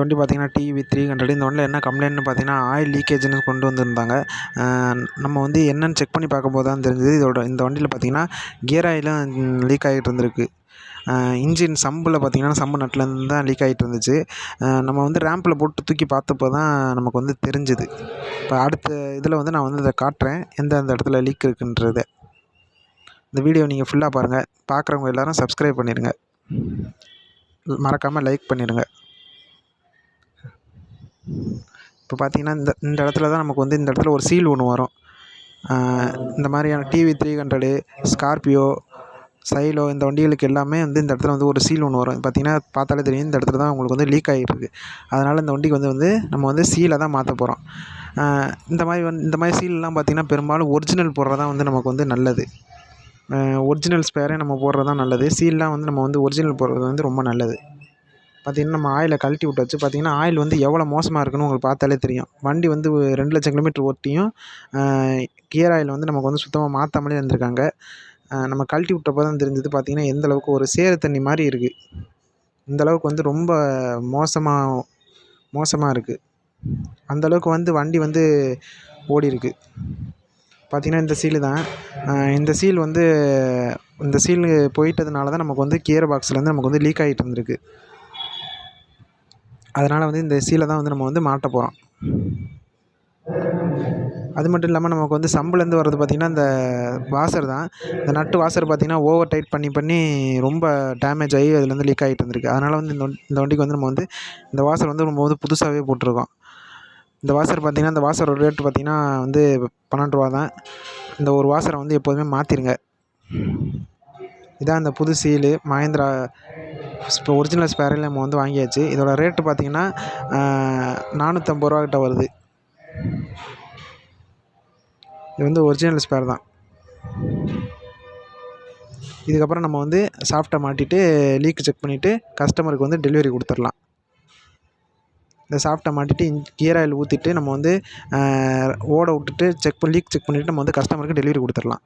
வண்டி பார்த்திங்கன்னா டிவி 300. இந்த வண்டியில் என்ன கம்ப்ளைண்ட்னு பார்த்திங்கன்னா ஆயில் லீக்கேஜ்னு கொண்டு வந்திருந்தாங்க. நம்ம வந்து என்னென்னு செக் பண்ணி பார்க்கும்போது தான் தெரிஞ்சது இந்த வண்டியில் பார்த்திங்கன்னா கியர் ஆயிலும் லீக் ஆகிட்டு இருந்திருக்கு. இன்ஜின் சம்பில் பார்த்திங்கன்னா சம்பு நட்லேருந்து தான் லீக் ஆகிட்டு இருந்துச்சு. நம்ம வந்து ரேம்பில் போட்டு தூக்கி பார்த்தப்போ தான் நமக்கு வந்து தெரிஞ்சுது. இப்போ அடுத்த இதில் வந்து நான் வந்து இதை காட்டுறேன் எந்தெந்த இடத்துல லீக் இருக்குன்றத. இந்த வீடியோ நீங்கள் ஃபுல்லாக பாருங்கள். பார்க்குறவங்க எல்லோரும் சப்ஸ்கிரைப் பண்ணிடுங்க, மறக்காமல் லைக் பண்ணிடுங்க. இப்போ பார்த்திங்கன்னா இந்த இடத்துல தான் நமக்கு வந்து இந்த இடத்துல ஒரு சீல் ஒன்று வரும். இந்த மாதிரியான டிவி 300, ஸ்கார்பியோ, சைலோ இந்த வண்டிகளுக்கு எல்லாமே வந்து இந்த இடத்துல வந்து ஒரு சீல் ஒன்று வரும். பார்த்திங்கன்னா பார்த்தாலே தெரியும் இந்த இடத்துல தான் உங்களுக்கு வந்து லீக் ஆகிட்டுருக்கு. அதனால் இந்த வண்டிக்கு வந்து நம்ம வந்து சீலை தான் மாற்ற போகிறோம். இந்த மாதிரி சீல்லாம் பார்த்திங்கன்னா பெரும்பாலும் ஒரிஜினல் போடுறது தான் வந்து நமக்கு வந்து நல்லது. ஒரிஜினல் ஸ்பேரே நம்ம போடுறது தான் நல்லது. சீல்லாம் வந்து நம்ம வந்து ஒரிஜினல் போடுறது வந்து ரொம்ப நல்லது. பார்த்திங்கன்னா நம்ம ஆயிலை கழட்டி விட்டாச்சு. பார்த்திங்கன்னா ஆயில் வந்து எவ்வளோ மோசமாக இருக்குன்னு உங்களுக்கு பார்த்தாலே தெரியும். வண்டி வந்து 2,00,000 கிலோமீட்டர் ஓட்டியும் கியர் ஆயில் வந்து நமக்கு வந்து சுத்தமாக மாற்றாமலே இருந்திருக்காங்க. நம்ம கழட்டி விட்டப்போ தான் தெரிஞ்சது பார்த்திங்கன்னா எந்தளவுக்கு ஒரு சேறு தண்ணி மாதிரி இருக்குது. இந்தளவுக்கு வந்து ரொம்ப மோசமாக இருக்குது. அந்தளவுக்கு வந்து வண்டி வந்து ஓடிருக்கு. பார்த்திங்கன்னா இந்த சீலு தான். இந்த சீல் போயிட்டதுனால தான் நமக்கு வந்து கியர் பாக்ஸ்லேருந்து நமக்கு வந்து லீக் ஆகிட்டு இருந்திருக்கு. அதனால் வந்து இந்த சீலை தான் வந்து நம்ம வந்து மாட்ட போகிறோம். அது மட்டும் இல்லாமல் நமக்கு வந்து சம்புலேருந்து வர்றது பார்த்திங்கன்னா இந்த வாசர் தான். இந்த நட்டு வாசர் பார்த்திங்கன்னா ஓவர் டைட் பண்ணி ரொம்ப டேமேஜ் ஆகி அதுலேருந்து லீக் ஆகிட்டு இருந்திருக்கு. அதனால் வந்து இந்த வண்டிக்கு வந்து நம்ம வந்து இந்த வாசர் வந்து நம்ம வந்து புதுசாகவே போட்டிருக்கோம். இந்த வாசர் பார்த்திங்கன்னா இந்த வாசரோட ரேட்டு பார்த்திங்கன்னா வந்து 12 ரூபா தான். இந்த ஒரு வாசரை வந்து எப்போதுமே மாற்றிருங்க. இதான் இந்த புது சீலு மஹேந்திரா இப்போ ஒரிஜினல் ஸ்பேரில் நம்ம வந்து வாங்கியாச்சு. இதோட ரேட்டு பார்த்திங்கன்னா 450 ரூபா கிட்ட வருது. இது வந்து ஒரிஜினல் ஸ்பேர் தான். இதுக்கப்புறம் நம்ம வந்து சாஃப்ட்டை மாட்டிட்டு லீக் செக் பண்ணிவிட்டு கஸ்டமருக்கு வந்து டெலிவரி கொடுத்துடலாம். இந்த சாஃப்ட்டை மாட்டிட்டு கியர் ஆயில் ஊற்றிட்டு நம்ம வந்து ஓட விட்டுட்டு லீக் செக் பண்ணிவிட்டு நம்ம வந்து கஸ்டமருக்கு டெலிவரி கொடுத்துடலாம்.